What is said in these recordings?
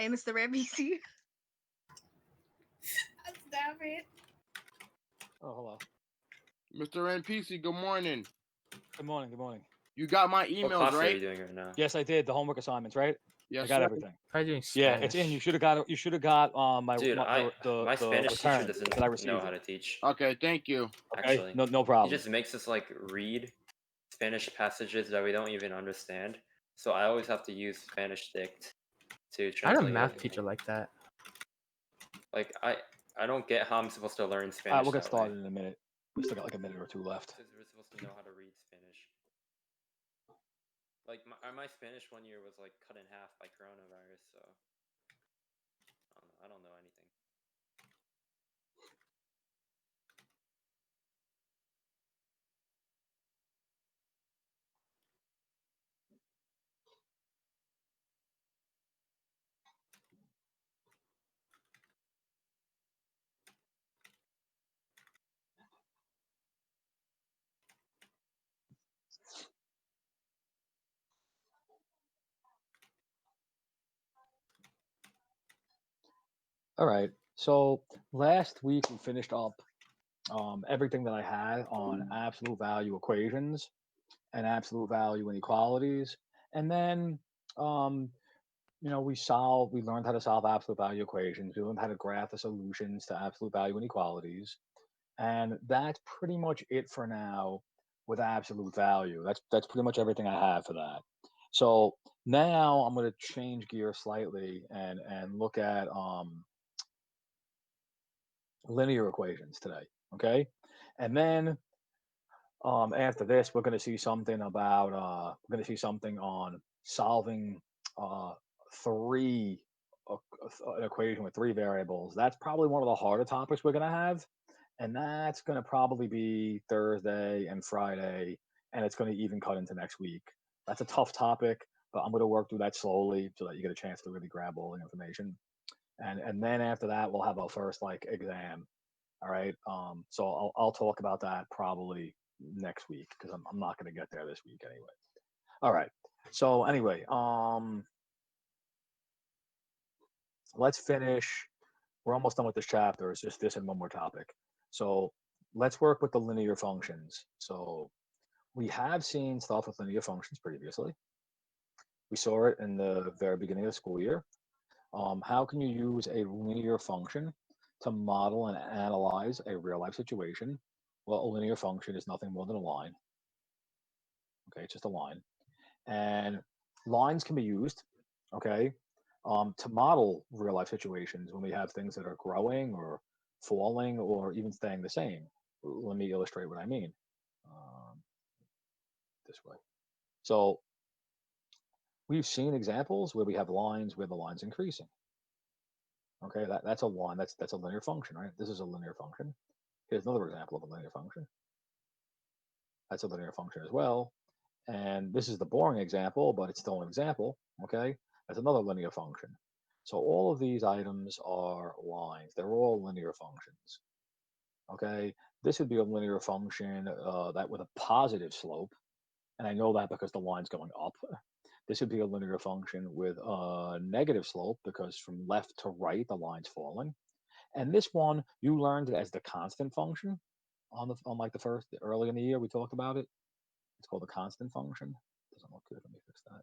Hey, Mr. Rambisi. Stop it. Oh, hello. Mr. NPC, good morning. Good morning. Good morning. You got my What emails, class are you right? doing right now? Yes, I did the homework assignments, right? Yes, I got sir. everything. Probably doing Yeah, Spanish. it's in. You should have got. You should have got my Dude, the my Spanish teacher return doesn't that I received. know how to teach. Okay, thank you. Okay, Actually, no he problem. just makes us like read Spanish passages that we don't even understand. So I always have to use Spanish dict to I had a translate math everything. teacher like that. Like I don't get how I'm supposed to learn All right, Spanish. we'll get that started way. in a minute. We still got like a minute or two left. Because we're supposed to know how to read Spanish. Like my Spanish 1 year was like cut in half by coronavirus, so I don't know anything. All right. So last week we finished up everything that I had on absolute value equations and absolute value inequalities, and then um, we learned how to solve absolute value equations. We learned how to graph the solutions to absolute value inequalities, and that's pretty much it for now with absolute value. That's pretty much everything I have for that. So now I'm going to change gears slightly and look at linear equations today. Okay, and then after this, we're going to see something about we're going to see something on solving three an equation with three variables. That's probably one of the harder topics we're going to have, and that's going to probably be Thursday and Friday, and it's going to even cut into next week. That's a tough topic, but I'm going to work through that slowly so that you get a chance to really grab all the information. And then after that, we'll have our first like exam. All right. So I'll talk about that probably next week because I'm not going to get there this week anyway. All right. So anyway, let's finish. We're almost done with this chapter. It's just this and one more topic. So let's work with the linear functions. So we have seen stuff with linear functions previously. We saw it in the very beginning of the school year. How can you use a linear function to model and analyze a real life situation? Well, a linear function is nothing more than a line. Okay, it's just a line. And lines can be used, okay, to model real life situations when we have things that are growing or falling or even staying the same. Let me illustrate what I mean this way. So we've seen examples where we have lines where the line's increasing. Okay, that's a line. That's a linear function, right? This is a linear function. Here's another example of a linear function. That's a linear function as well. And this is the boring example, but it's still an example. Okay, that's another linear function. So all of these items are lines. They're all linear functions. Okay, this would be a linear function that with a positive slope, and I know that because the line's going up. This would be a linear function with a negative slope because from left to right the line's falling. And this one you learned it as the constant function on like the first early in the year we talked about it. It's called the constant function. Doesn't look good. Let me fix that.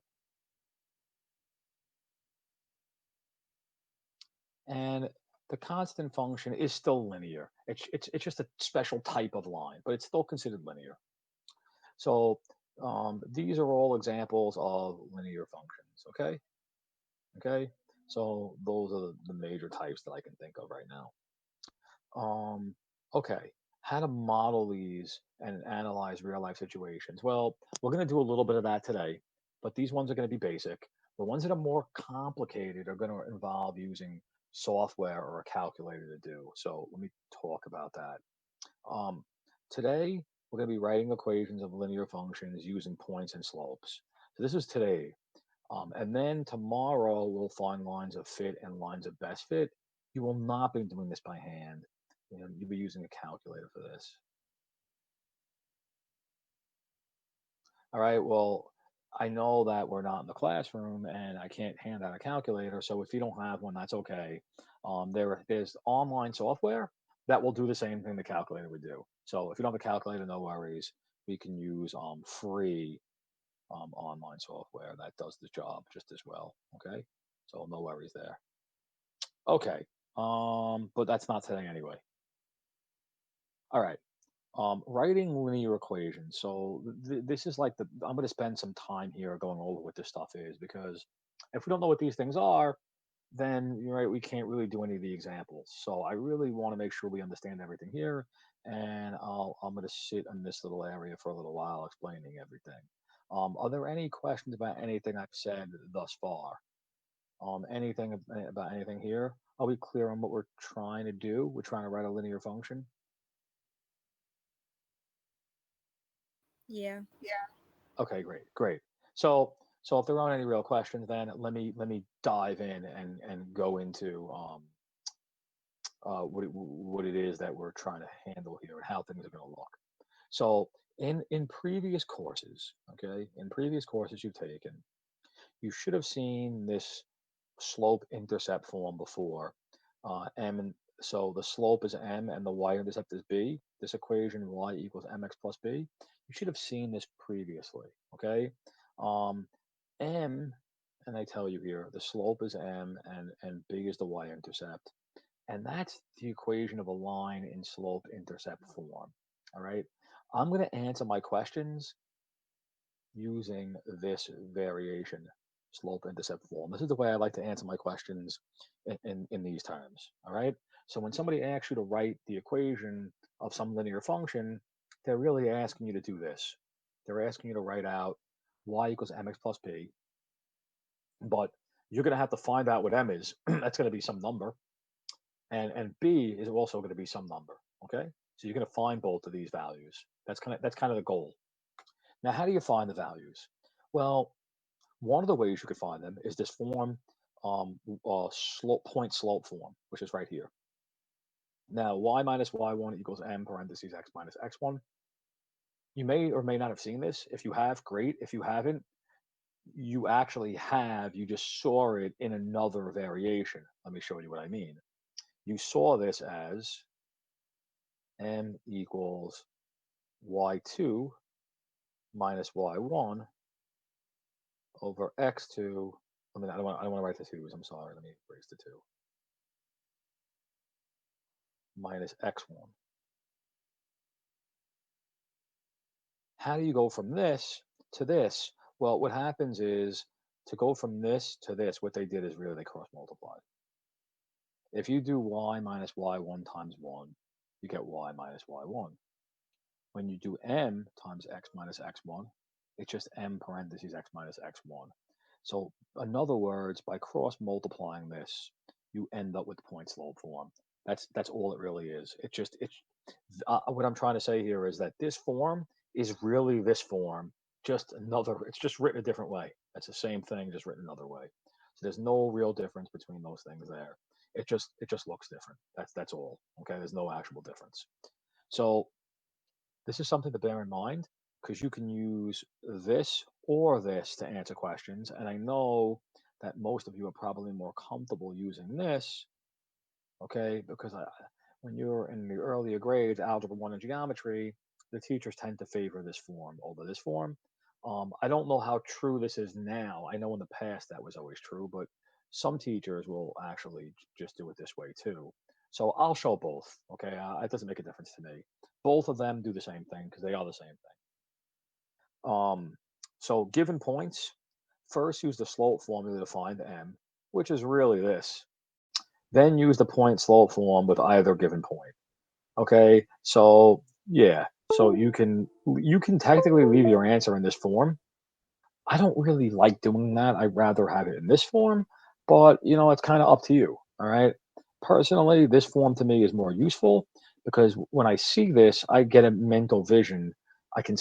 And the constant function is still linear. It's just a special type of line, but it's still considered linear. So these are all examples of linear functions. Okay. So those are the major types that I can think of right now. Okay, how to model these and analyze real life situations. Well, we're going to do a little bit of that today, but these ones are going to be basic. The ones that are more complicated are going to involve using software or a calculator to do. So let me talk about that. Today, we're going to be writing equations of linear functions using points and slopes. So this is today. And then tomorrow, we'll find lines of fit and lines of best fit. You will not be doing this by hand. You'll be using a calculator for this. All right, well, I know that we're not in the classroom and I can't hand out a calculator. So if you don't have one, that's okay. There's online software that will do the same thing the calculator would do. So if you don't have a calculator, no worries. We can use free online software that does the job just as well. Okay, so no worries there. Okay, but that's not today anyway. All right. Writing linear equations. So this is like I'm going to spend some time here going over what this stuff is because if we don't know what these things are, then you're right, we can't really do any of the examples. So I really want to make sure we understand everything here, and I'm going to sit in this little area for a little while explaining everything. Are there any questions about anything I've said thus far? Anything about anything here? Are we clear on what we're trying to do? We're trying to write a linear function. Yeah. Okay, great. So if there aren't any real questions, then let me dive in and go into what it is that we're trying to handle here and how things are going to look. So in previous courses, okay, in previous courses you've taken, you should have seen this slope intercept form before. So the slope is m and the y-intercept is b. This equation y equals mx plus b. You should have seen this previously. Okay, um, m, and I tell you here, the slope is m and b is the y-intercept, and that's the equation of a line in slope-intercept form. All right, I'm going to answer my questions using this variation, slope intercept form. This is the way I like to answer my questions in these terms. All right. So when somebody asks you to write the equation of some linear function, they're really asking you to do this. They're asking you to write out y equals mx plus b, but you're going to have to find out what m is. That's going to be some number, and b is also going to be some number. Okay. So you're going to find both of these values. That's kind of the goal. Now, how do you find the values? Well, one of the ways you could find them is this form, point slope form, which is right here. Now, y minus y1 equals m parentheses x minus x1. You may or may not have seen this. If you have, great. If you haven't, you actually have, you just saw it in another variation. Let me show you what I mean. You saw this as m equals y2 minus y1 over x2. I don't want to write the twos. I'm sorry. Let me erase the 2. Minus x1. How do you go from this to this? Well, what happens is to go from this to this, what they did is really they cross multiplied. If you do y minus y1 times 1, you get y minus y1. When you do m times x minus x1, it's just m parentheses x minus x1. So in other words, by cross multiplying this, you end up with point slope form. That's all it really is. What I'm trying to say here is that this form is really this form, just another. It's just written a different way. That's the same thing, just written another way. So there's no real difference between those things there. It just looks different. That's all. Okay, there's no actual difference. So this is something to bear in mind because you can use this or this to answer questions. And I know that most of you are probably more comfortable using this, okay? Because when you're in the earlier grades, Algebra 1 and Geometry, the teachers tend to favor this form over this form. I don't know how true this is now. I know in the past that was always true, but some teachers will actually just do it this way too. So I'll show both, okay? It doesn't make a difference to me. Both of them do the same thing because they are the same thing. So given points, first use the slope formula to find m, which is really this. Then use the point slope form with either given point. Okay, so yeah, so you can technically leave your answer in this form. I don't really like doing that. I'd rather have it in this form, but it's kind of up to you. All right. Personally, this form to me is more useful because when I see this, I get a mental vision. I can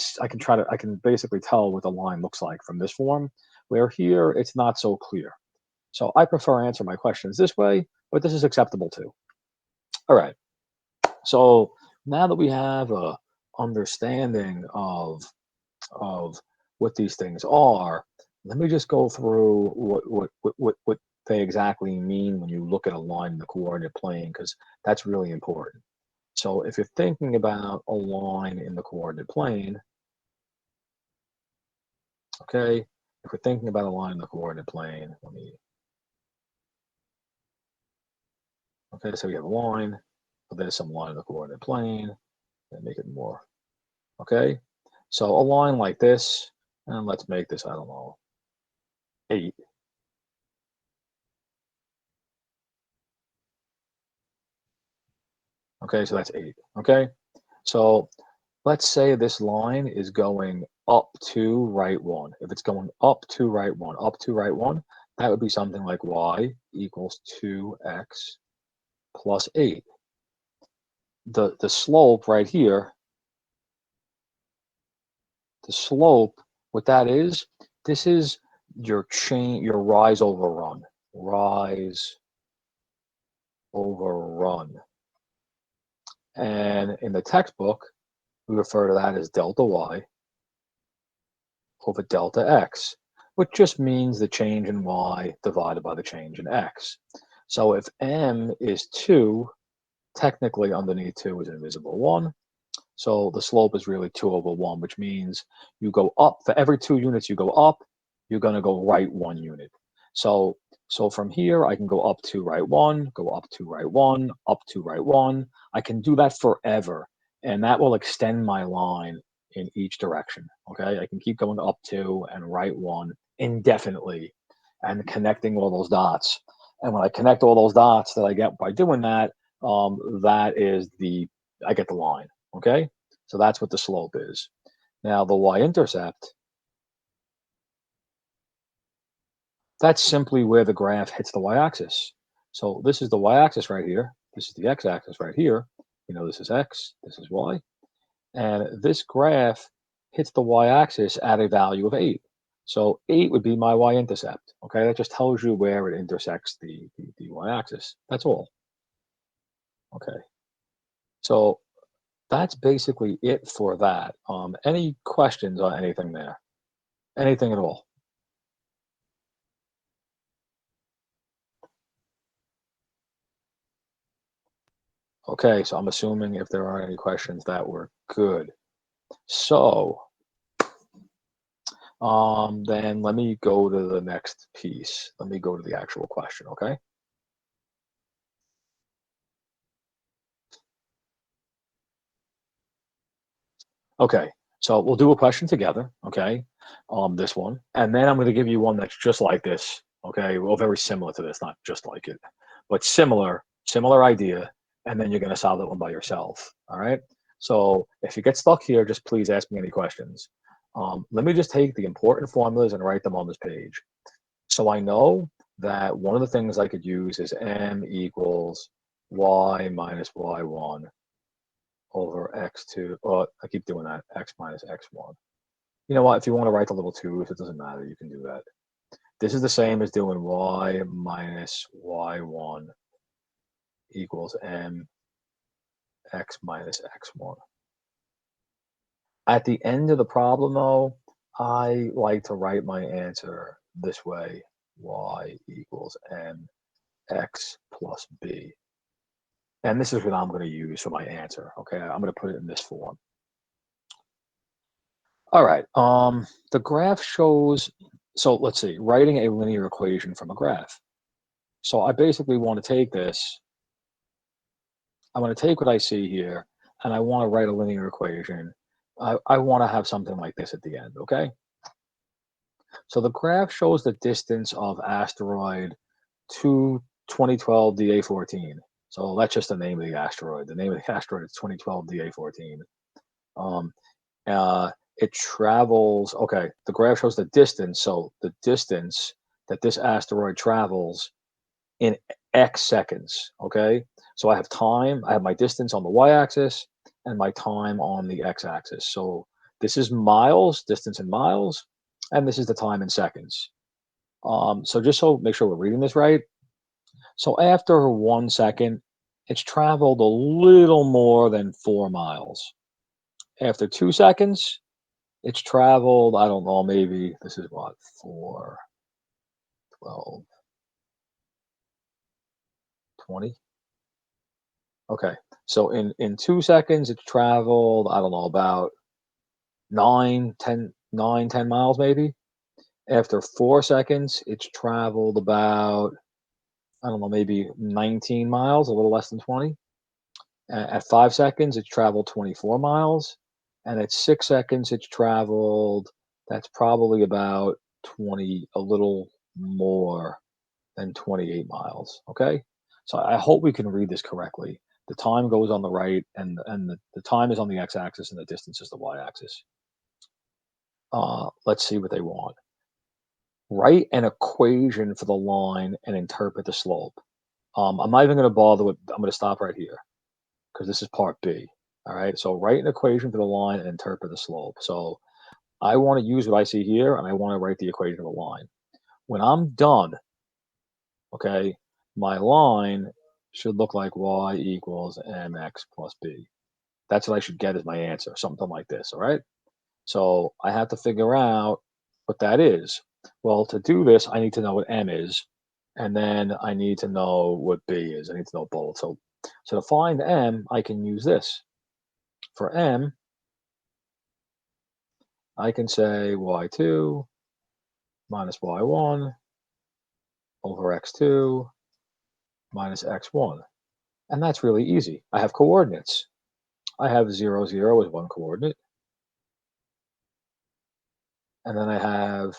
basically tell what the line looks like from this form, where here it's not so clear. So I prefer answer my questions this way, but this is acceptable too. All right. So now that we have a understanding of what these things are, let me just go through what they exactly mean when you look at a line in the coordinate plane, because that's really important. So if you're thinking about a line in the coordinate plane, okay, if we're thinking about a line in the coordinate plane, okay, so we have a line, but there's some line in the coordinate plane, and make it more, okay? So a line like this, and let's make this, I don't know, 8. Okay, so that's 8, okay? So let's say this line is going up to right 1. If it's going up to right 1, that would be something like y equals 2x plus 8. The slope right here, the slope, what that is, this is your rise over run. Rise over run. And in the textbook, we refer to that as delta y over delta x, which just means the change in y divided by the change in x. So if m is 2, technically underneath 2 is an invisible 1. So the slope is really 2 over 1, which means you go up. For every 2 units you go up, you're going to go right 1 unit. So from here, I can go up to right 1, go up to right 1, up to right 1. I can do that forever, and that will extend my line in each direction. Okay, I can keep going up 2 and right 1 indefinitely and connecting all those dots. And when I connect all those dots that I get by doing that, that is I get the line. Okay, so that's what the slope is. Now the y-intercept, that's simply where the graph hits the y-axis. So this is the y-axis right here. This is the x-axis right here. You know, this is x, this is y. And this graph hits the y-axis at a value of 8. So 8 would be my y-intercept. Okay, that just tells you where it intersects the y-axis. That's all. Okay, so that's basically it for that. Any questions on anything there? Anything at all? Okay, so I'm assuming if there aren't any questions that we're good. So then let me go to the next piece. Let me go to the actual question, okay? Okay, so we'll do a question together, okay? This one, and then I'm going to give you one that's just like this, okay? Well, very similar to this, not just like it, but similar idea, and then you're going to solve that one by yourself, all right? So if you get stuck here, just please ask me any questions. Let me just take the important formulas and write them on this page. So I know that one of the things I could use is m equals y minus y1 over x2. Oh, I keep doing that, x minus x1. You know what? If you want to write the little 2's, it doesn't matter. You can do that. This is the same as doing y minus y1 equals m x minus x1. At the end of the problem, though, I like to write my answer this way: y equals m x plus b. And this is what I'm going to use for my answer. Okay, I'm going to put it in this form. All right. The graph shows. So let's see. Writing a linear equation from a graph. So I basically want to take this. I want to take what I see here, and I want to write a linear equation. I want to have something like this at the end. Okay. So the graph shows the distance of asteroid to 2012 DA14. So that's just the name of the asteroid. The name of the asteroid is 2012 DA14. It travels, okay, the graph shows the distance. So the distance that this asteroid travels in X seconds, okay? So I have time, I have my distance on the Y-axis and my time on the X-axis. So this is miles, distance in miles, and this is the time in seconds. So just so make sure we're reading this right. So after 1 second, it's traveled a little more than 4 miles. After 2 seconds, it's traveled, I don't know, maybe this is what, 4, 12, 20. Okay. So in 2 seconds, it's traveled, I don't know, about 10 miles maybe. After 4 seconds, it's traveled about, I don't know, maybe 19 miles, a little less than 20. At 5 seconds, it's traveled 24 miles. And at 6 seconds, it's traveled, that's probably about 20, a little more than 28 miles. Okay. So I hope we can read this correctly. The time goes on the right, and the time is on the x-axis, and the distance is the y-axis. Let's see what they want. Write an equation for the line and interpret the slope. I'm not even going to bother with. I'm going to stop right here because this is part B. All right. So write an equation for the line and interpret the slope. So I want to use what I see here, and I want to write the equation of the line. When I'm done, okay, my line should look like y equals mx plus b. That's what I should get as my answer, something like this. All right. So I have to figure out what that is. Well, to do this, I need to know what m is, and then I need to know what b is. I need to know both. So to find m, I can use this. For m, I can say y2 minus y1 over x2 minus x1. And that's really easy. I have coordinates. I have 0, 0 as one coordinate. And then I have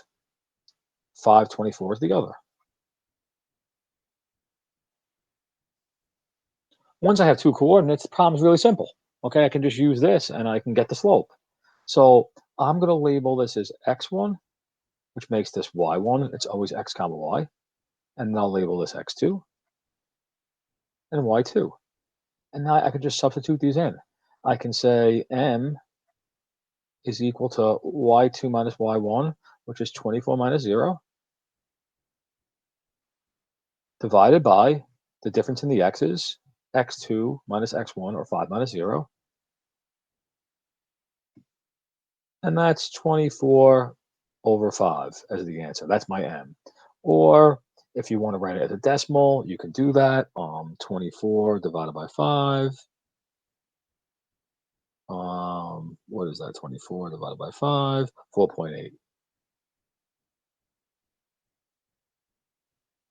524 as the other. Once I have two coordinates, the problem is really simple. Okay, I can just use this and I can get the slope. So I'm going to label this as x1, which makes this y1. It's always x comma y. And then I'll label this x2 and y2. And now I can just substitute these in. I can say m is equal to y2 minus y1, which is 24 minus 0, divided by the difference in the x's, x2 minus x1, or 5 minus 0. And that's 24 over 5 as the answer. That's my m. Or if you want to write it as a decimal, you can do that. 24 divided by 5. What is that? 24 divided by 5, 4.8.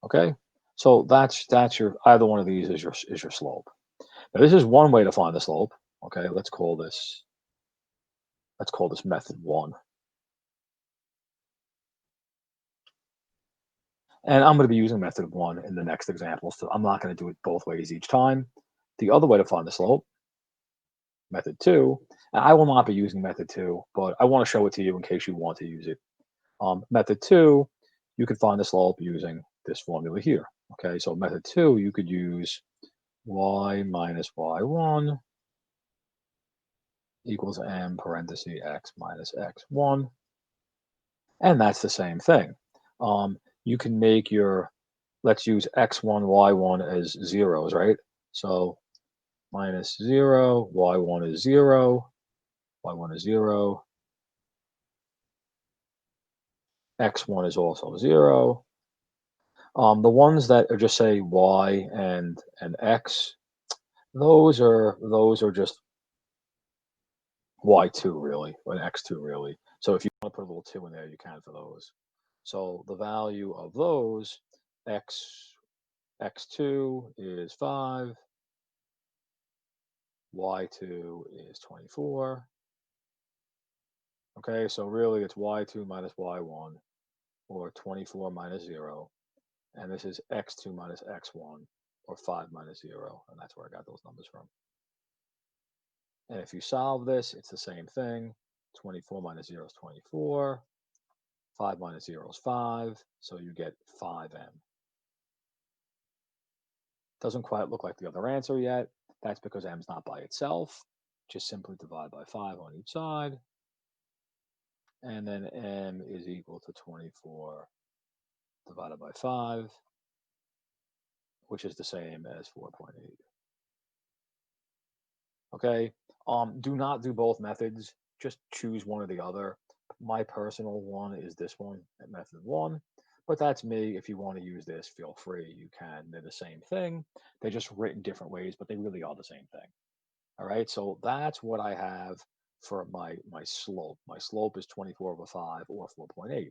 Okay, so that's your, either one of these is your slope. Now this is one way to find the slope. Okay, let's call this method 1. And I'm going to be using method 1 in the next example, so I'm not going to do it both ways each time. The other way to find the slope, method 2, and I will not be using method 2, but I want to show it to you in case you want to use it. Method 2, you could find the slope using this formula here. Okay, so method 2, you could use y minus y1 equals m parenthesis x minus x1. And that's the same thing. You can make your, let's use x1, y1 as zeros, right? So minus 0, y1 is 0, y1 is 0, x1 is also 0. The ones that are just say y and x, those are just y2 really, and x2 really. So if you want to put a little 2 in there, you can for those. So the value of those, x2 is 5, y2 is 24. Okay, so really it's y2 minus y1, or 24 minus 0. And this is x2 minus x1, or 5 minus 0. And that's where I got those numbers from. And if you solve this, it's the same thing. 24 minus 0 is 24. 5 minus 0 is 5. So you get 5m. Doesn't quite look like the other answer yet. That's because m's not by itself. Just simply divide by 5 on each side. And then m is equal to 24 divided by 5, which is the same as 4.8. Okay, do not do both methods. just choose one or the other. My personal one is this one, method one, but that's me. If you want to use this, feel free. You can. They're the same thing. They're just written different ways, but they really are the same thing. All right. So that's what I have for my slope. My slope is 24 over 5 or 4.8.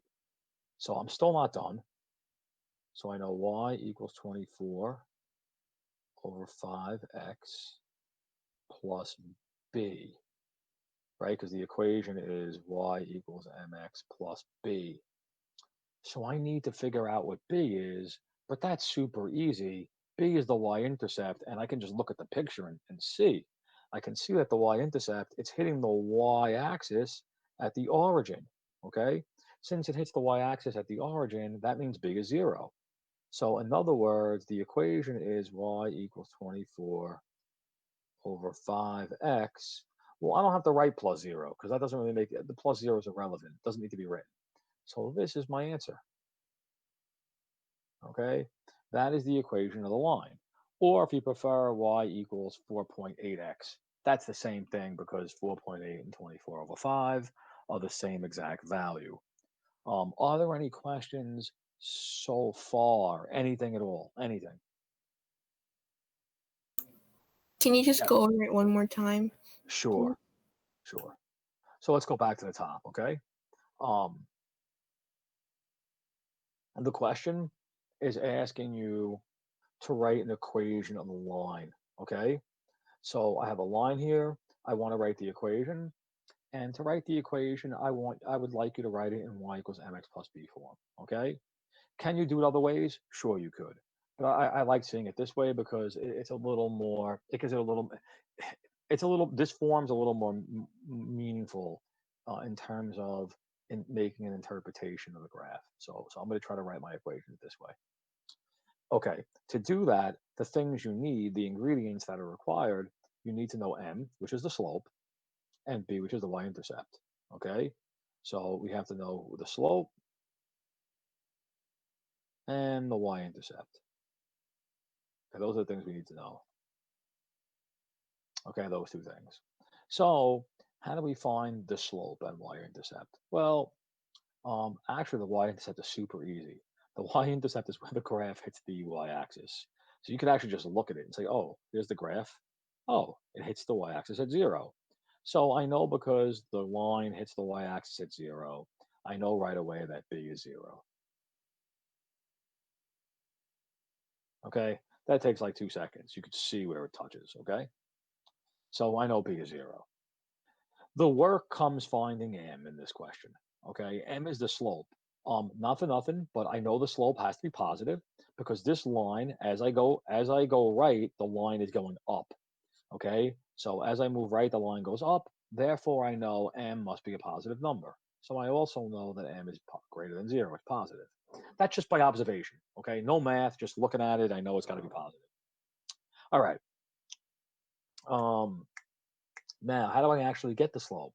So I'm still not done. So I know y equals 24 over 5x plus b, right? Because the equation is y equals mx plus b. So I need to figure out what b is, but that's super easy. B is the y-intercept, and I can just look at the picture and see. I can see that the y-intercept, it's hitting the y-axis at the origin, okay? Since it hits the y-axis at the origin, that means b is 0. So in other words, the equation is y equals 24 over 5x. Well, I don't have to write plus 0 because that doesn't really make it, the plus 0 is irrelevant. It doesn't need to be written. So this is my answer. Okay, that is the equation of the line. Or if you prefer, y equals 4.8x. That's the same thing because 4.8 and 24 over 5 are the same exact value. Are there any questions so far? Anything at all? Anything? Can you just Yeah, go over it one more time? sure, sure. So let's go back to the top, okay? Um, the question is asking you to write an equation of the line, okay? So I have a line here. I want to write the equation. And to write the equation, I would like you to write it in y equals mx plus b form, okay? Can you do it other ways? Sure, you could. But I like seeing it this way because it's a little more, it gives it a little, it's a little, this form's a little more meaningful in terms of in making an interpretation of the graph. So I'm going to try to write my equations this way. Okay, to do that, the things you need, the ingredients that are required, you need to know m, which is the slope, and b, which is the y-intercept. Okay, so we have to know the slope and the y-intercept. Okay, those are the things we need to know. Okay, those two things. So how do we find the slope and y-intercept? Well, actually, the y-intercept is super easy. The y-intercept is where the graph hits the y-axis. So you could actually just look at it and say, oh, here's the graph. Oh, it hits the y-axis at 0. So I know because the line hits the y-axis at 0, I know right away that b is 0. Okay, that takes like 2 seconds. You could see where it touches, okay? So I know b is 0. The work comes finding m in this question. Okay, m is the slope. Not for nothing, but I know the slope has to be positive because this line, as I go right, the line is going up. Okay, so as I move right, the line goes up. Therefore, I know m must be a positive number. So I also know that m is greater than 0. It's positive. That's just by observation. Okay, no math, just looking at it, I know it's got to be positive. All right. Um, Now, how do I actually get the slope?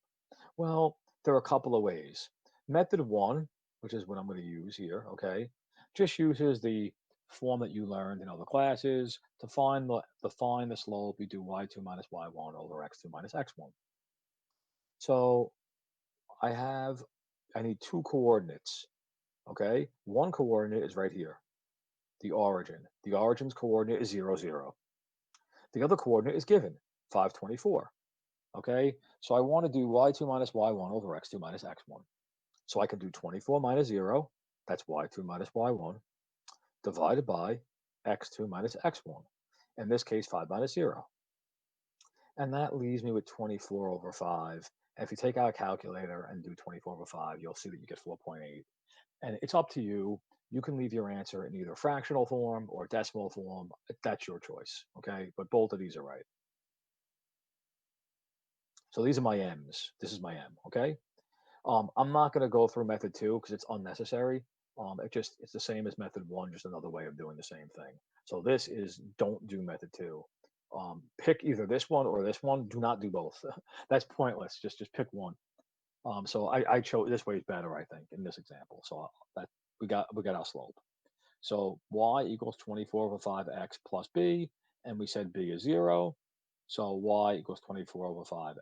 Well, there are a couple of ways. Method one, which is what I'm going to use here, okay, just uses the form that you learned in other classes to find the slope. You do y2 minus y1 over x2 minus x1. So I need two coordinates, okay? One coordinate is right here, the origin. The origin's coordinate is 0, 0. The other coordinate is given, 524. Okay, so I want to do y2 minus y1 over x2 minus x1. So I can do 24 minus 0, that's y2 minus y1, divided by x2 minus x1. In this case, 5 minus 0. And that leaves me with 24 over 5. And if you take out a calculator and do 24 over 5, you'll see that you get 4.8. And it's up to you. You can leave your answer in either fractional form or decimal form. That's your choice, okay? But both of these are right. So these are my m's. This is my m, okay? I'm not going to go through method two because it's unnecessary. It's the same as method one, just another way of doing the same thing. So this is don't do method two. Pick either this one or this one. Do not do both. That's pointless. Just pick one. So I chose this way is better, I think, in this example. So that we got our slope. So y equals 24 over 5x plus b, and we said b is 0. So y equals 24 over 5x.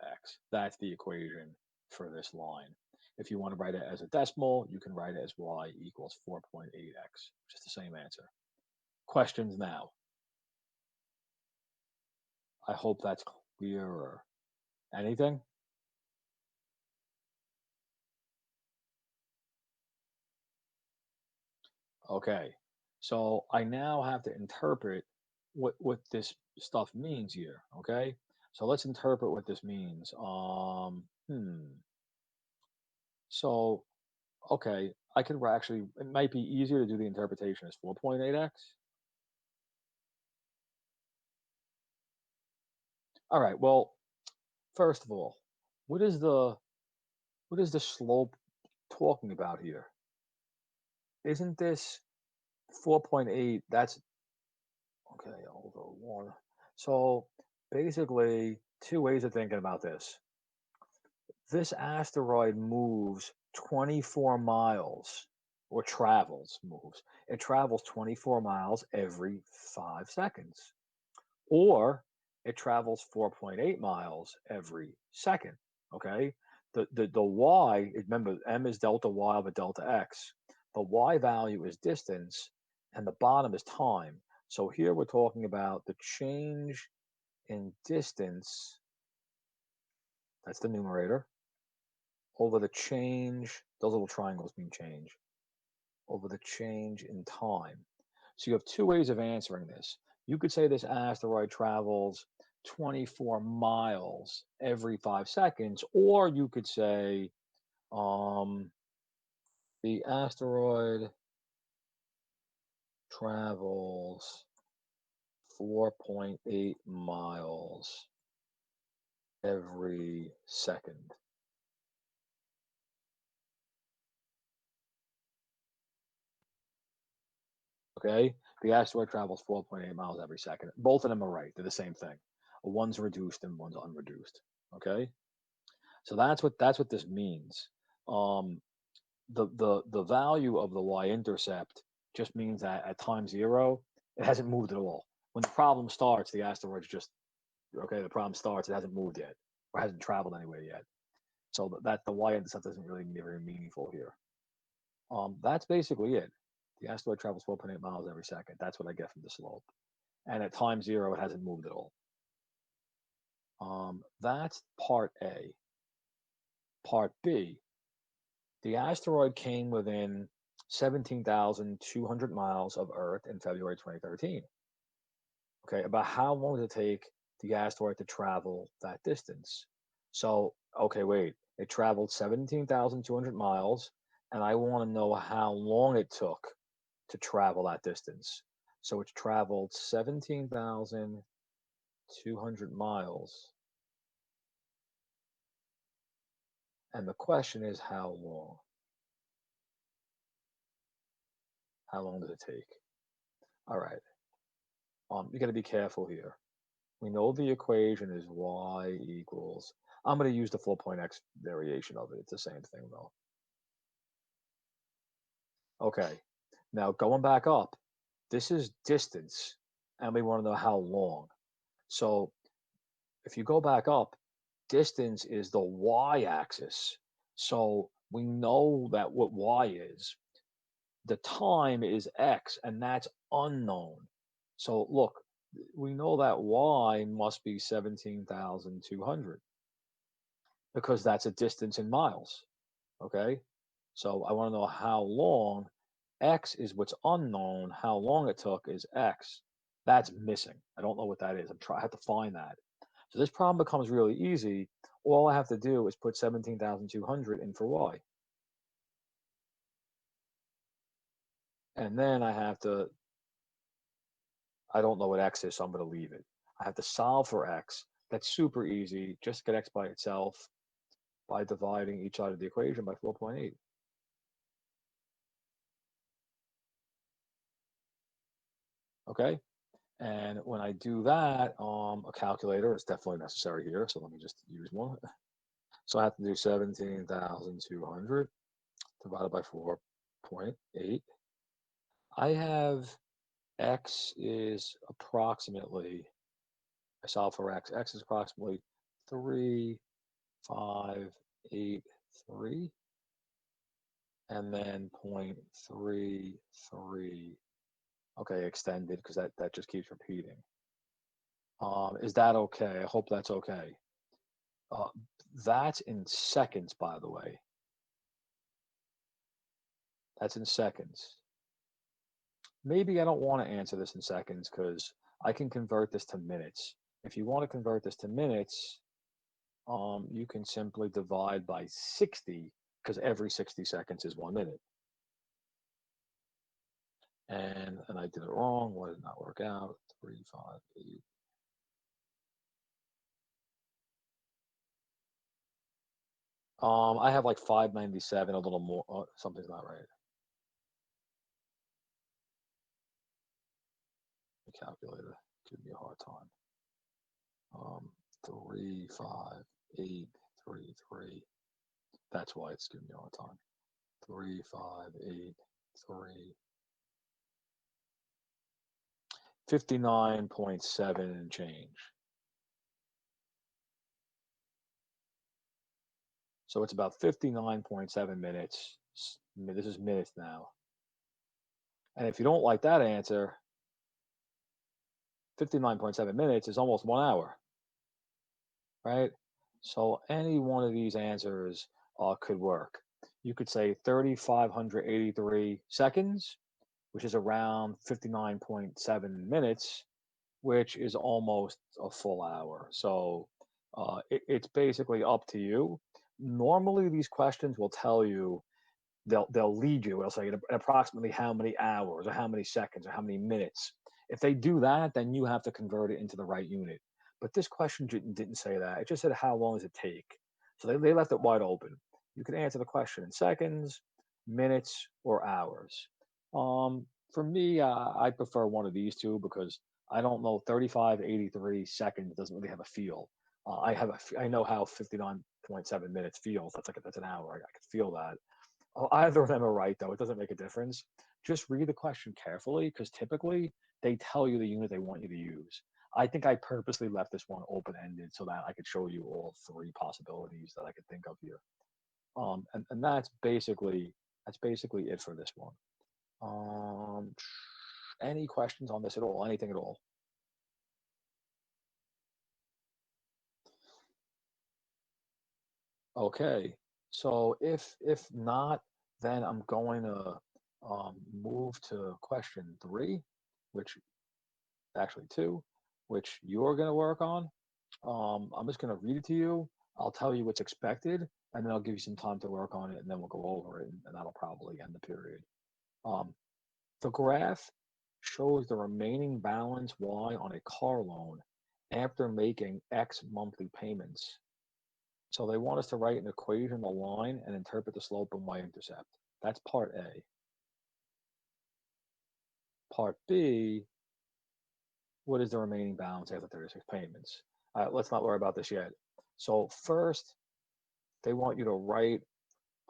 That's the equation for this line. If you want to write it as a decimal, you can write it as y equals 4.8x, which is the same answer. Questions now? I hope that's clearer. Anything? Okay, so I now have to interpret what this stuff means here. Okay, so let's interpret what this means. So okay, I could actually, it might be easier to do the interpretation as 4.8x. All right, well, first of all, what is the slope talking about here? Isn't this 4.8? That's okay, over 1. So basically, two ways of thinking about this. This asteroid moves 24 miles, or moves. It travels 24 miles every 5 seconds. Or it travels 4.8 miles every second. Okay. The y, remember, m is delta y over delta x. The y value is distance, and the bottom is time. So here we're talking about the change in distance, that's the numerator, over the change, those little triangles mean change, over the change in time. So you have two ways of answering this. You could say this asteroid travels 24 miles every 5 seconds, or you could say the asteroid travels 4.8 miles every second. Okay, the asteroid travels 4.8 miles every second. Both of them are right. They're the same thing. One's reduced and one's unreduced. Okay, so that's what this means. The value of the y-intercept just means that at time 0, it hasn't moved at all. When the problem starts, the asteroid's just okay. The problem starts. It hasn't moved yet, or hasn't traveled anywhere yet. So that the y-intercept isn't really very meaningful here. That's basically it. The asteroid travels 4.8 miles every second. That's what I get from the slope. And at time 0, it hasn't moved at all. That's part A. Part B, the asteroid came within 17,200 miles of Earth in February 2013. Okay, about how long does it take the asteroid to travel that distance? So, okay, wait, it traveled 17,200 miles, and I want to know how long it took to travel that distance. So it's traveled 17,200 miles. And the question is how long? How long does it take? All right. You got to be careful here. We know the equation is y equals, I'm going to use the full point x variation of it. It's the same thing though. Okay. Now going back up, this is distance, and we want to know how long. So if you go back up, distance is the y-axis. So we know that what y is. The time is x, and that's unknown. So look, we know that y must be 17,200 because that's a distance in miles. Okay, so I want to know how long. X is what's unknown. How long it took is x. That's missing. I don't know what that is. I have to find that. So this problem becomes really easy. All I have to do is put 17,200 in for y. And then I don't know what x is, so I'm going to leave it. I have to solve for x. That's super easy. Just get x by itself by dividing each side of the equation by 4.8. Okay, and when I do that, a calculator is definitely necessary here, so let me just use one. So I have to do 17,200 divided by 4.8. I have x is approximately, I solve for x. X is approximately 3, 5, 0.83, and then 0.33. Okay, extended because that just keeps repeating. Is that okay? I hope that's okay. That's in seconds, by the way. That's in seconds. Maybe I don't want to answer this in seconds because I can convert this to minutes. If you want to convert this to minutes, you can simply divide by 60 because every 60 seconds is 1 minute. And I did it wrong. Why did it not work out? 3, 5, 8. I have like 597, a little more. Something's not right. The calculator give me a hard time. 3, 5, 8, 3, 3. That's why it's giving me a hard time. 3, 5, 8, 3. 59.7 and change. So it's about 59.7 minutes. This is minutes now. And if you don't like that answer, 59.7 minutes is almost 1 hour, right? So any one of these answers could work. You could say 3,583 seconds, which is around 59.7 minutes, which is almost a full hour. So it's basically up to you. Normally, these questions will tell you, they'll lead you. It'll say approximately how many hours or how many seconds or how many minutes. If they do that, then you have to convert it into the right unit. But this question didn't say that. It just said how long does it take. So they left it wide open. You can answer the question in seconds, minutes, or hours. For me, I prefer one of these two because I don't know, 3583 seconds doesn't really have a feel. I know how 59.7 minutes feels. That's an hour. I can feel that. Either of them are right, though. It doesn't make a difference. Just read the question carefully because typically they tell you the unit they want you to use. I think I purposely left this one open-ended so that I could show you all 3 possibilities that I could think of here. And that's basically it for this one. Any questions on this at all? Anything at all? Okay, so if not, then I'm going to move to question 3, which actually 2, which you're going to work on. I'm just going to read it to you. I'll tell you what's expected, and then I'll give you some time to work on it, and then we'll go over it, and that'll probably end the period. The graph shows the remaining balance Y on a car loan after making X monthly payments. So they want us to write an equation, the line, and interpret the slope and y-intercept. That's part A. Part B, what is the remaining balance after 36 payments? Let's not worry about this yet. So first, they want you to write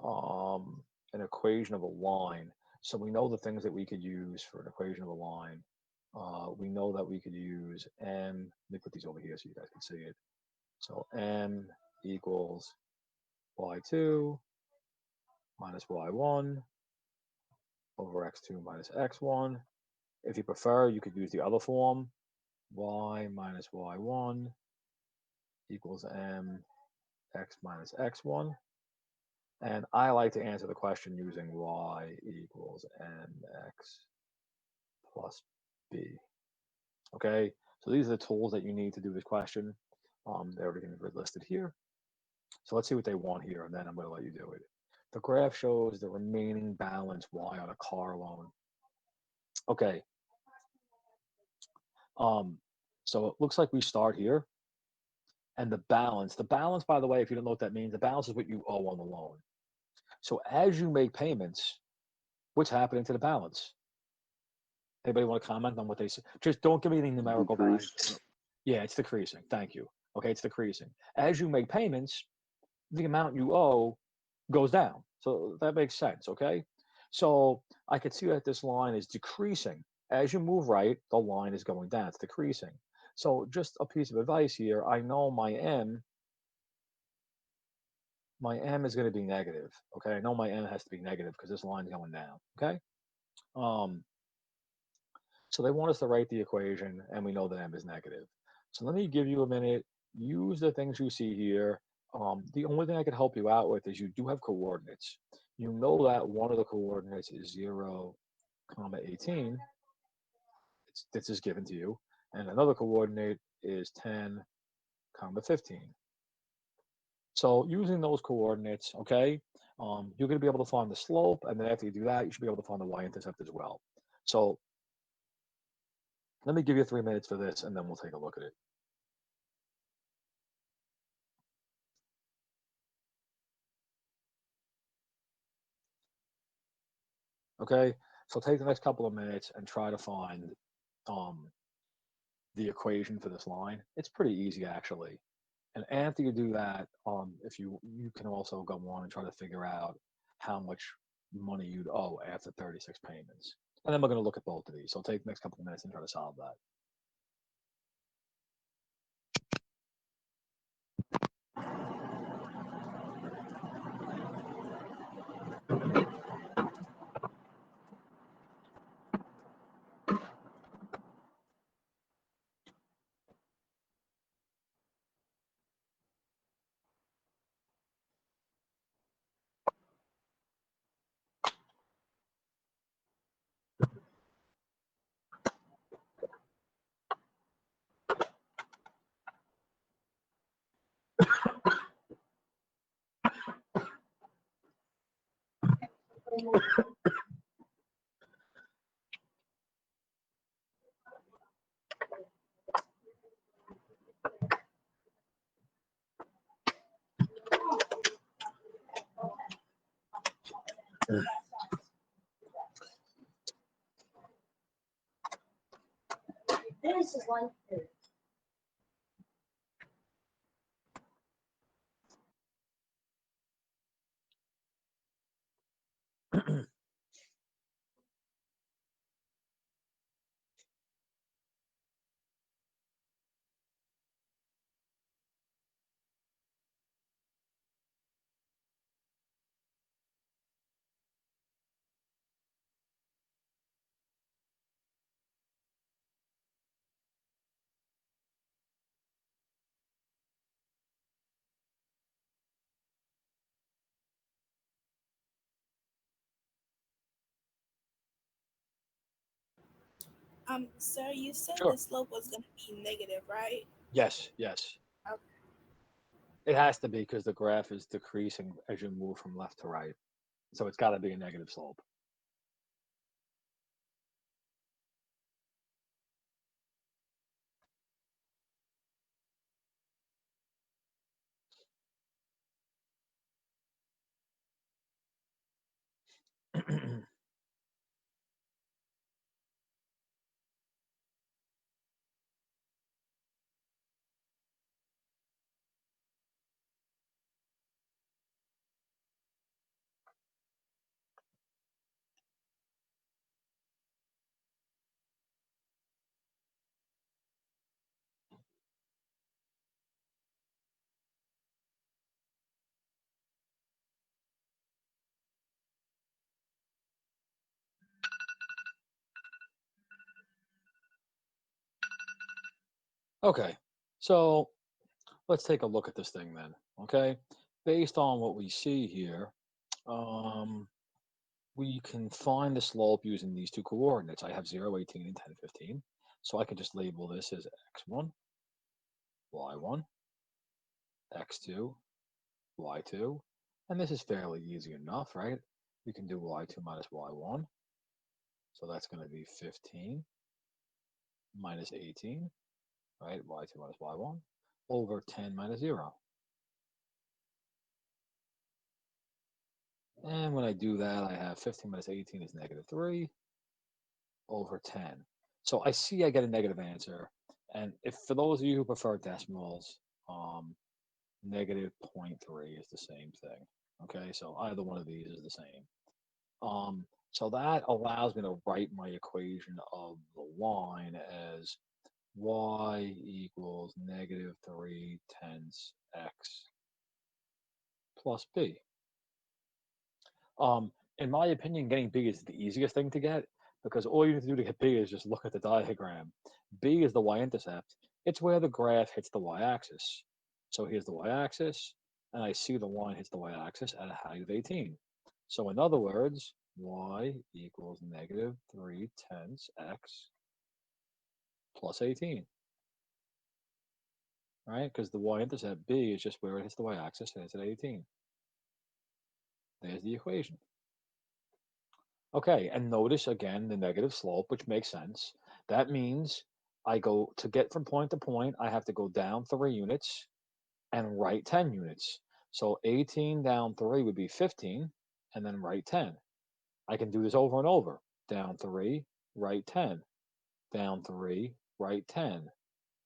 an equation of a line. So we know the things that we could use for an equation of a line. We know that we could use M. Let me put these over here so you guys can see it. So M equals y2 minus y1 over x2 minus x1. If you prefer, you could use the other form, y minus y1 equals m x minus x1. And I like to answer the question using y equals mx plus b. Okay, so these are the tools that you need to do this question. Everything is listed here. So let's see what they want here, and then I'm going to let you do it. The graph shows the remaining balance Y on a car loan. Okay. So it looks like we start here. And the balance, by the way, if you don't know what that means, the balance is what you owe on the loan. So as you make payments, what's happening to the balance? Anybody want to comment on what they say? Just don't give me any numerical values. Yeah, it's decreasing. Thank you. Okay, it's decreasing. As you make payments, the amount you owe goes down. So that makes sense, okay? So I could see that this line is decreasing. As you move right, the line is going down. It's decreasing. So just a piece of advice here. I know my M my m is going to be negative. Okay, I know my m has to be negative because this line's going down. Okay, um, so they want us to write the equation, and we know that m is negative. So let me give you a minute. Use the things you see here. The only thing I can help you out with is you do have coordinates. You know that one of the coordinates is 0, comma 18. This is given to you. And another coordinate is 10, comma 15. So using those coordinates, okay, you're going to be able to find the slope. And then after you do that, you should be able to find the y-intercept as well. So let me give you 3 minutes for this, and then we'll take a look at it. Okay, so take the next couple of minutes and try to find um, the equation for this line. It's pretty easy, actually. And after you do that, if you can also go on and try to figure out how much money you'd owe after 36 payments. And then we're going to look at both of these. So take the next couple of minutes and try to solve that. This is one. Sir, you said Sure. the slope was going to be negative, right? Yes, yes. Okay. It has to be because the graph is decreasing as you move from left to right. So it's got to be a negative slope. Okay, so let's take a look at this thing then. Okay, based on what we see here, we can find the slope using these two coordinates. I have 0, 18, and 10, 15. So I can just label this as x1, y1, x2, y2. And this is fairly easy enough, right? We can do y2 minus y1. So that's going to be 15 minus 18, right? Y2 minus y1 over 10 minus 0. And when I do that, I have 15 minus 18 is negative 3 over 10. So I see I get a negative answer. And if for those of you who prefer decimals, negative 0.3 is the same thing. Okay, so either one of these is the same. So that allows me to write my equation of the line as y equals negative 3 tenths x plus B. In my opinion, getting B is the easiest thing to get because all you have to do to get B is just look at the diagram. B is the y-intercept. It's where the graph hits the y-axis. So here's the y-axis, and I see the line hits the y-axis at a height of 18. So in other words, y equals negative 3/10 x plus 18. Right? Because the y-intercept B is just where it hits the y-axis, and it's at 18. There's the equation. Okay, and notice again the negative slope, which makes sense. That means I go to get from point to point, I have to go down 3 units and right 10 units. So 18 down 3 would be 15, and then right 10. I can do this over and over. Down 3, right 10. Down 3, right 10.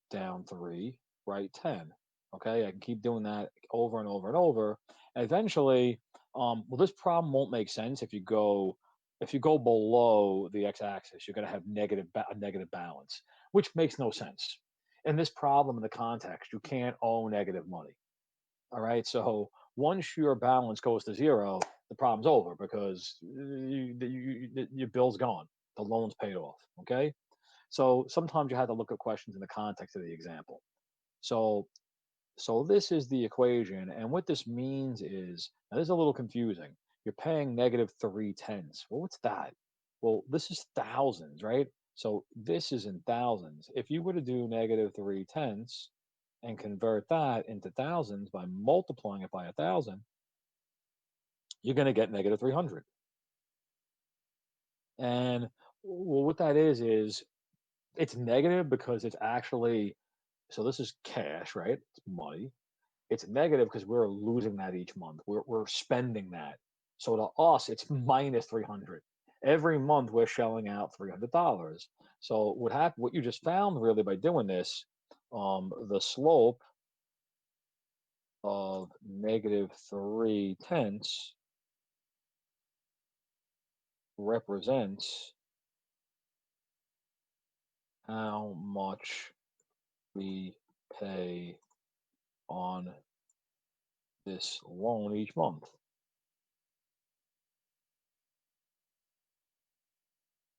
Down 3, right 10. Okay, I can keep doing that over and over and over. And eventually, well, this problem won't make sense if you go below the x-axis. You're going to have a negative balance, which makes no sense. In this problem, in the context, you can't owe negative money. All right, so once your balance goes to zero, the problem's over because your bill's gone, the loan's paid off. Okay, so sometimes you have to look at questions in the context of the example. So this is the equation, and what this means is, now this is a little confusing. You're paying negative 3/10. Well, what's that? Well, this is thousands, right? So this is in thousands. If you were to do negative 3/10 and convert that into thousands by multiplying it by 1,000, you're going to get negative 300. And well, what that is it's negative because it's actually, so this is cash, right? It's money. It's negative because we're losing that each month. We're spending that. So to us, it's minus 300. Every month we're shelling out $300. So what you just found really by doing this, the slope of negative 3/10 represents how much we pay on this loan each month.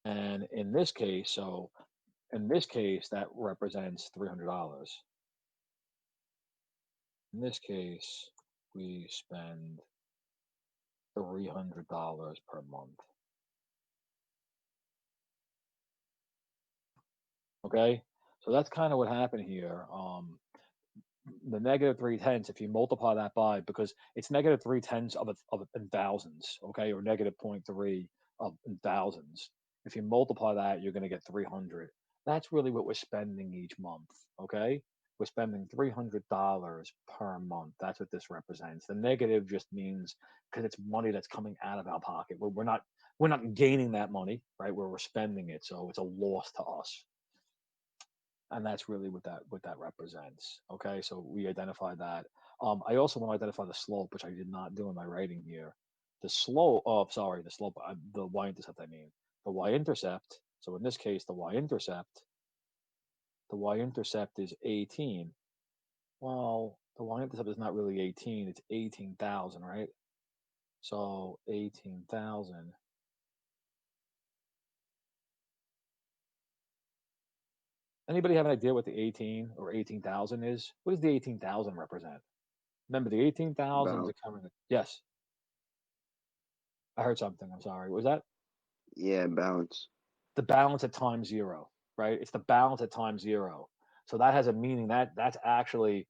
And in this case, that represents $300. In this case, we spend $300 per month. Okay, so that's kind of what happened here. The negative 3/10, if you multiply that by, because it's negative 3/10 of in thousands, okay, or negative 0.3 of in thousands. If you multiply that, you're going to get 300. That's really what we're spending each month, okay? We're spending $300 per month. That's what this represents. The negative just means because it's money that's coming out of our pocket. We're not gaining that money, right? We're spending it, so it's a loss to us. And that's really what that represents. Okay, so we identify that. I also want to identify the slope, which I did not do in my writing here. The slope, the y-intercept. I mean, the y-intercept. So in this case, the y-intercept is 18. Well, the y-intercept is not really 18; it's 18,000, right? So 18,000. Anybody have an idea what the 18 or 18,000 is? What does the 18,000 represent? Remember, the 18,000 is a common. Yes, I heard something. I'm sorry. What was that? Yeah, balance. The balance at time zero, right? It's the balance at time zero. So that has a meaning that's actually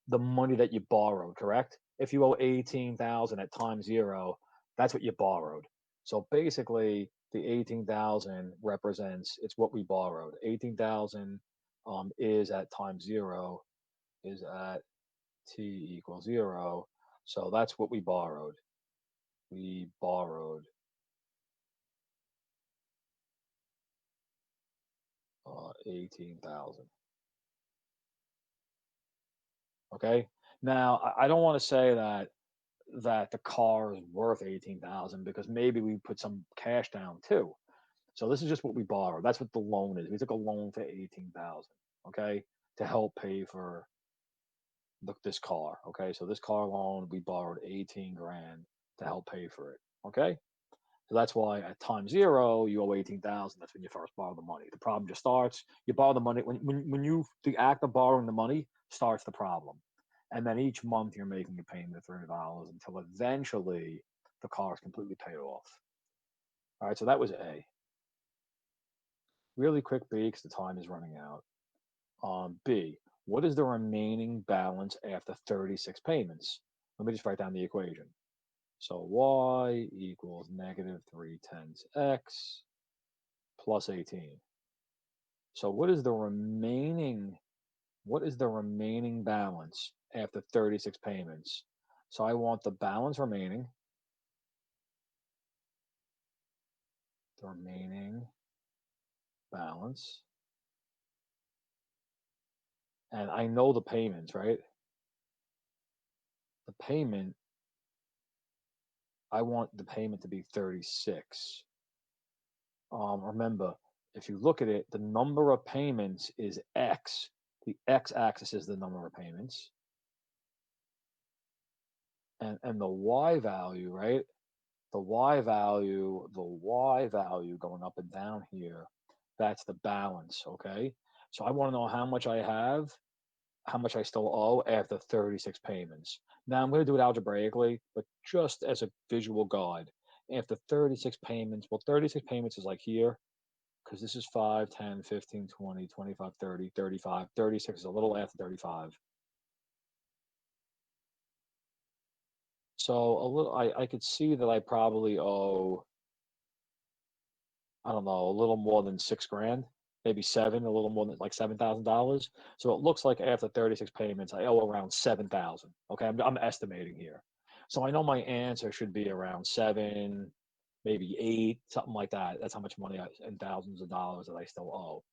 the money that you borrowed, correct? If you owe 18,000 at time zero, that's what you borrowed. So basically, the 18,000 represents it's what we borrowed. 18,000 is at time zero, is at t equals 0. So that's what we borrowed. We borrowed 18,000. Okay. Now I don't want to say that the car is worth 18,000 because maybe we put some cash down too. So this is just what we borrowed. That's what the loan is. We took a loan for 18,000. Okay, to help pay for this car. Okay, so this car loan, we borrowed 18 grand to help pay for it. Okay, so that's why at time zero you owe 18,000. That's when you first borrow the money. The problem just starts. You borrow the money when the act of borrowing the money starts the problem, and then each month you're making a payment of $300 until eventually the car is completely paid off. All right, so that was A. Really quick B, because the time is running out. B, what is the remaining balance after 36 payments? Let me just write down the equation. So y equals negative 3/10 x plus 18. So what is the remaining balance after 36 payments? So I want the balance remaining, balance, and I know the payments, right? The payment, I want the payment to be 36. Remember, if you look at it, the number of payments is X. The X-axis is the number of payments. And the Y value, right? The Y value going up and down here, that's the balance, okay? So I want to know how much I have, how much I still owe after 36 payments. Now I'm going to do it algebraically, but just as a visual guide. After 36 payments, well, 36 payments is like here, because this is 5, 10, 15, 20, 25, 30, 35. 36 is a little after 35. So a little, I could see that I probably owe, I don't know, a little more than 6 grand, maybe 7, a little more than like $7,000. So it looks like after 36 payments, I owe around 7,000. Okay, I'm estimating here. So I know my answer should be around 7, maybe 8, something like that. That's how much money in thousands of dollars that I still owe.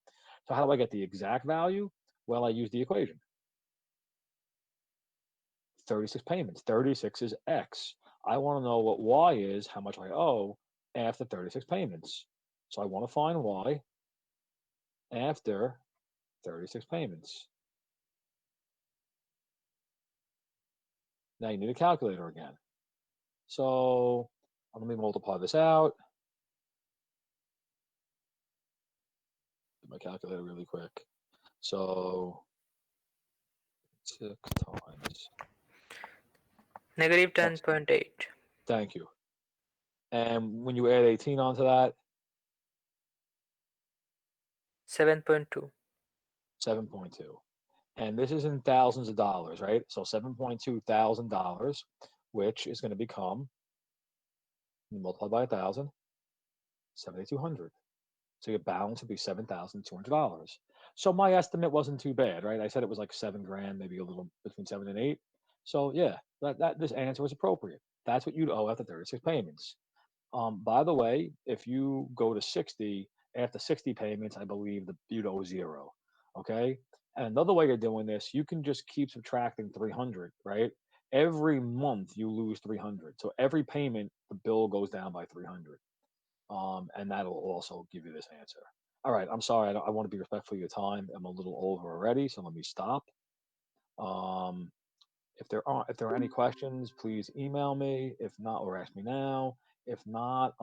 So how do I get the exact value? Well, I use the equation. 36 payments. 36 is X. I want to know what Y is, how much I owe after 36 payments. So I want to find Y after 36 payments. Now you need a calculator again. So let me multiply this out. Do my calculator really quick. So 6 times. Negative 10.8. Thank you. And when you add 18 onto that, 7.2. 7.2. And this is in thousands of dollars, right? So $7,200, which is going to become, you multiply by 1,000, 7,200. So your balance would be $7,200. So my estimate wasn't too bad, right? I said it was like 7 grand, maybe a little between 7 and 8. So yeah, this answer was appropriate. That's what you'd owe after 36 payments. By the way, if you go to 60, after 60 payments, I believe you'd owe 0. Okay. And another way of doing this, you can just keep subtracting 300, right? Every month you lose 300. So every payment, the bill goes down by 300. And that'll also give you this answer. All right. I'm sorry. I want to be respectful of your time. I'm a little over already. So let me stop. If there are any questions, please email me. If not, or ask me now. If not,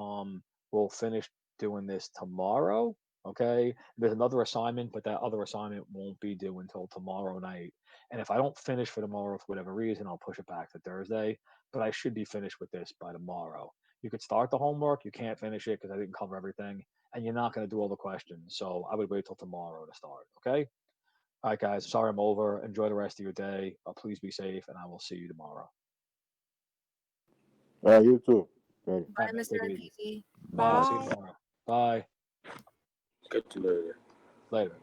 we'll finish doing this tomorrow. Okay. There's another assignment, but that other assignment won't be due until tomorrow night. And if I don't finish for tomorrow for whatever reason, I'll push it back to Thursday. But I should be finished with this by tomorrow. You could start the homework. You can't finish it because I didn't cover everything, and you're not going to do all the questions. So I would wait till tomorrow to start. Okay. All right, guys. Sorry I'm over. Enjoy the rest of your day. Please be safe, and I will see you tomorrow. You too. Later. Bye, All right, Mr. take it easy. NPC. Bye. I'll see you tomorrow. Bye. Catch you later. Later.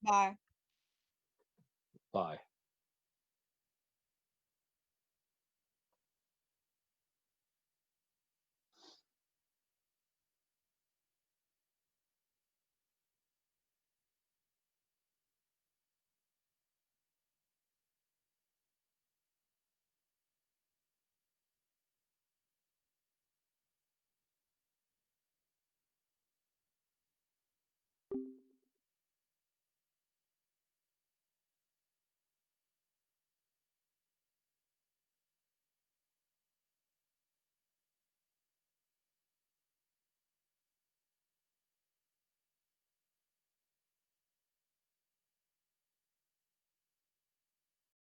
Bye. Bye.